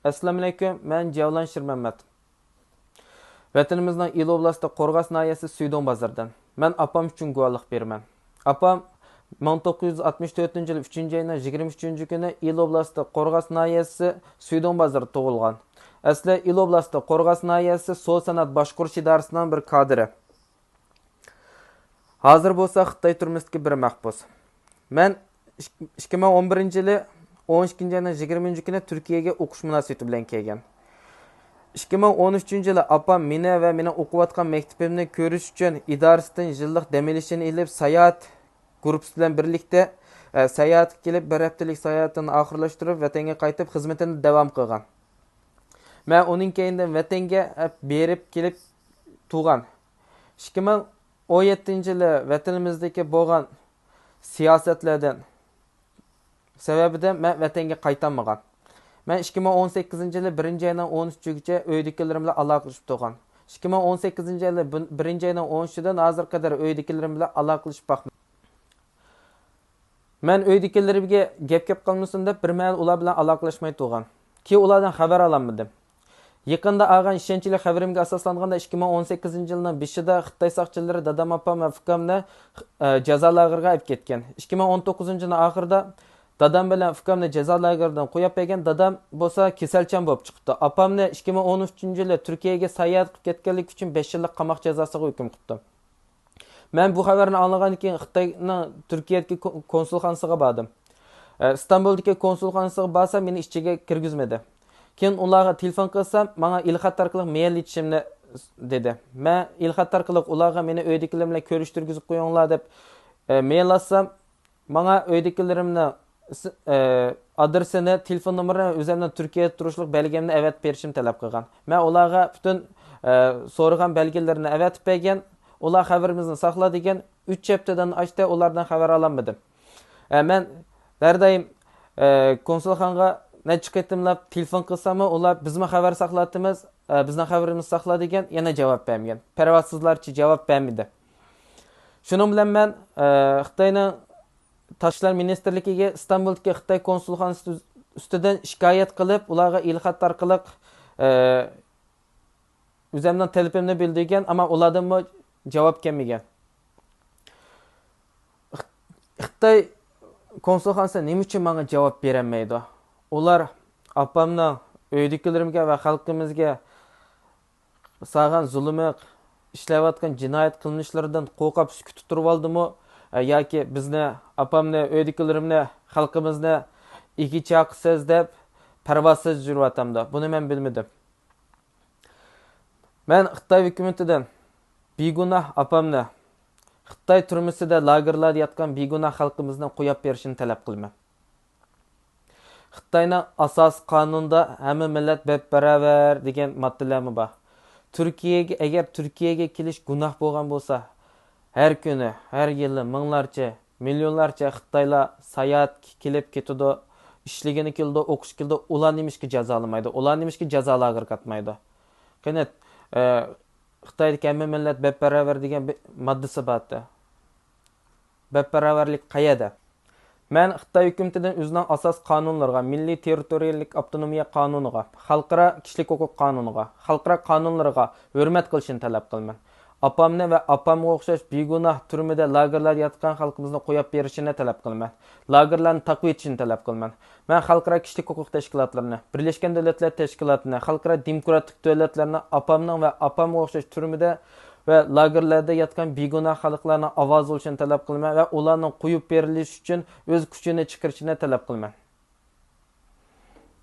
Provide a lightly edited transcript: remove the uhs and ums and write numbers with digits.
Assalomu alaykum, men Javlan Shirmammat. Vatanimizning Il oblastida Qo'rg'os nahiyasi Suydon bozoridan. Men apam uchun guvohlik beraman. Apam 1964-yil 3-oyning 23-kuni Il oblastida Qo'rg'os nahiyasi Suydon bozorida tug'ilgan. Asli Il oblastida Qo'rg'os nahiyasi So'z san'at boshqarish idorasining bir kadri. Hozir bo'lsa Xitoy turmusidagi bir mahbus. Men 2011-yili 12-oyning 20-kuni Turkiyaga o'qish munosabati bilan kelgan. 2013-yili apam meni va meni o'qiyotgan maktabimni ko'rish uchun idorasidan yillik dam olishini ilib sayohat guruhi bilan birlikda sayohatga kelib, bir haftalik sayohatini oxirlashtirib vatanga qaytib xizmatini davom qilgan. Men uning keyindan vatanga berib kelib tug'an. 2017-yili vatanimizdagi bo'lgan siyosatlardan sababidan men vatanga qaytolmagan. Men 2018-yili 1-oyning 13-gacha uydagilarim bilan aloqalashib turgan. 2018-yili 1-oyning 13-dan hozir qadar uydagilarim bilan aloqalashib boqdim. Men uydagilarimga gap qilmasin deb bir mahal ular bilan aloqalashmay turgan. Ki ulardan xabar olmadim. Yaqinda olgan ishonchli xabarimga asoslanganda 2018-yilning 5-ida Xitoy soqchilari dadam opam va ukamni jazo lageriga olib ketgan. 2019-yilning oxirida dadam bilan ukamni jazo lageridan qo'yib bergan. Dadam bo'lsa kasalchan bo'lib chiqdi. Opamni 2013-yili Turkiyaga sayohat qilib ketganlik uchun 5 yillik qamoq jazosiga hukm qildi. Men bu xabarni olgandan keyin Xitoyning Turkiyadagi konsulxonasiga bordim. İstanbul'dagi konsulxonasiga borsam meni ichiga kirgizmadi. Keyin ularga telefon qilsam, menga ilxat orqali mail etishimni dedi. Men ilxat orqali ularga meni uydagilar bilan ko'rishtirgizib qo'yinglar deb mail yo'llasam, menga uydagilarimni adresini, telefon nomerini o'zimdan Turkiyada turishlik belgemni avatib berishim talab qilgan. Men ularga butun so'ragan belgilarini avatib bergan. Ular xabarimizni saqla degan 3 haftadan oshdi ulardan xabar olmadim. Men dardaim konsulxonaga necha qitimlab telefon qilsam, ular bizmi xabar saqlatimiz, bizning xabarimizni saqla degan yana javob bermagan. Parvozsizlarcha javob bermadi. Shuning bilan men Xitoyning Tashqi ishlar ministrligiga İstanbuldagi Xitoy konsulxonasi ustidan shikoyat qilib, ularga ilxat orqali o'zimdan talabimni bildirgan, ammo ulardan javob kelmagan. Xitoy konsulxonasi nima uchun menga javob bermaydi? Ular apamning uydagilarimga va xalqimizga sağan zulmi ishlayotgan jinoyat qilmishlaridan qo'rqib sukut turib oldimi yoki bizni apamni uydagilarimni xalqimizni igichaqsiz deb parvozsiz yurvatamdi. Buni men bilmadim. Men Xitoy hukumatidan begunoh apamni Xitoy turmusida lagerlarda yotgan begunoh xalqimizni qo'yib berishini talab qilaman. Xitoyning asos qonunida hamma millat baravar degan moddalar bor. Agar Turkiyaga kelish gunoh bo'lgan bo'lsa, har kuni, har yili minglarcha, millionlarcha Xitoylar sayohat kelib ketadi, ishligini keldi, o'qish keldi, ular nimishki jazolamaydi, ular nimishki jazo lageriga qatmaydi. Qani Xitoydagi hamma millat baravar degan moddasi bor. Baravarlik qayerda? Men Xitoy hukumatidan o'zining asos qonunlariga, milliy territoriallik avtonomiya qonuniga, xalqaro kishilik huquq qonuniga, xalqaro qonunlariga hurmat qilishini talab qilaman. Apamni va apamga o'xshash begunoh turmada lagerlarda yotgan xalqimizni qo'yib berishini talab qilaman. Lagerlarni taqviy etishini talab qilaman. Men xalqaro kishilik huquq tashkilotlarini, Birlashgan Davlatlar Tashkilotini, xalqaro demokratik davlatlarni apamning va apamga o'xshash turmada va lagerlarda yotgan begunoh xalqlarning ovoz olishini talab qilaman va ularning qo'yib berilishi uchun o'z kuchini chiqarishini talab qilaman.